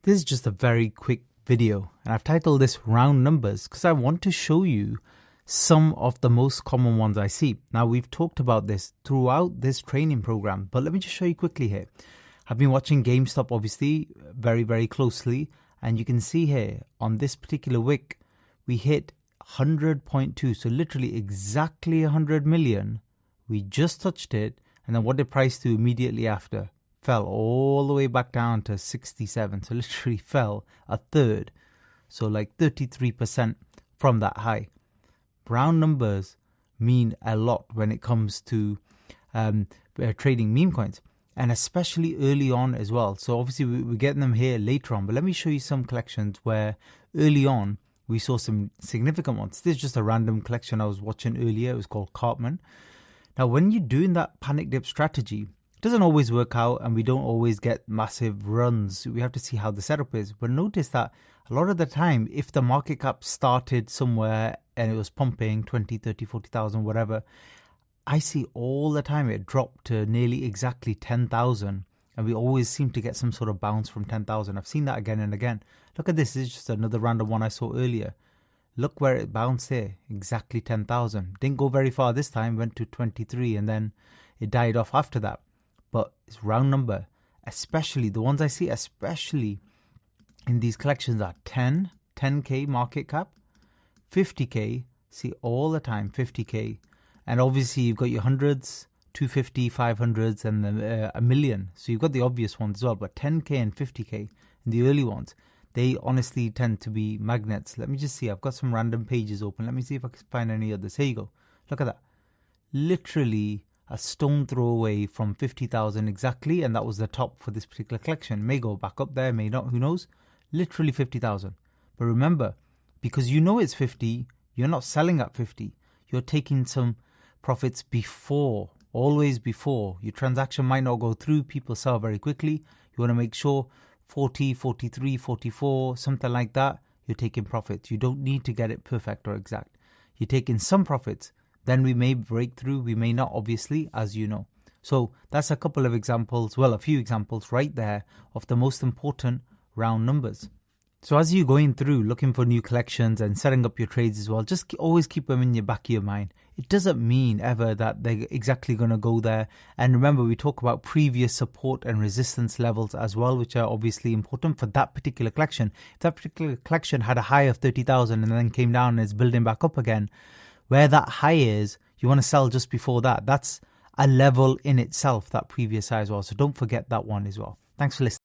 This is just a very quick video, and I've titled this Round Numbers because I want to show you some of the most common ones I see. Now, we've talked about this throughout this training program, but let me just show you quickly here. I've been watching GameStop, obviously, very, very closely, and you can see here on this particular wick, we hit 100.2, so literally exactly 100 million. We just touched it, and then what did price do immediately after? Fell all the way back down to 67, so literally fell a third, so like 33% from that high. Round numbers mean a lot when it comes to trading meme coins, and especially early on as well. So obviously we're getting them here later on, but let me show you some collections where early on we saw some significant ones. This is just a random collection I was watching earlier. It was called Cartman. Now, when you're doing that panic dip strategy, doesn't always work out and we don't always get massive runs. We have to see how the setup is. But notice that a lot of the time, if the market cap started somewhere and it was pumping 20, 30, 40,000, whatever, I see all the time it dropped to nearly exactly 10,000. And we always seem to get some sort of bounce from 10,000. I've seen that again and again. Look at this. This is just another random one I saw earlier. Look where it bounced here. Exactly 10,000. Didn't go very far this time. Went to 23 and then it died off after that. But it's round number, especially the ones I see, especially in these collections are 10K market cap, 50K, see all the time 50K. And obviously you've got your hundreds, 250, 500s and a million. So you've got the obvious ones as well, but 10K and 50K in the early ones, they honestly tend to be magnets. Let me just see, I've got some random pages open. Let me see if I can find any others. Here you go. Look at that. Literally a stone throw away from 50,000 exactly, and that was the top for this particular collection. May go back up there, may not, who knows? Literally 50,000. But remember, because you know it's 50, you're not selling at 50. You're taking some profits before, always before. Your transaction might not go through, people sell very quickly. You want to make sure 40, 43, 44, something like that, you're taking profits. You don't need to get it perfect or exact. You're taking some profits. Then we may break through, we may not, obviously, as you know. So that's a couple of examples, well, a few examples right there of the most important round numbers. So as you're going through, looking for new collections and setting up your trades as well, just always keep them in your back of your mind. It doesn't mean ever that they're exactly going to go there. And remember, we talk about previous support and resistance levels as well, which are obviously important for that particular collection. If that particular collection had a high of 30,000 and then came down and is building back up again, where that high is, you want to sell just before that. That's a level in itself, that previous high as well. So don't forget that one as well. Thanks for listening.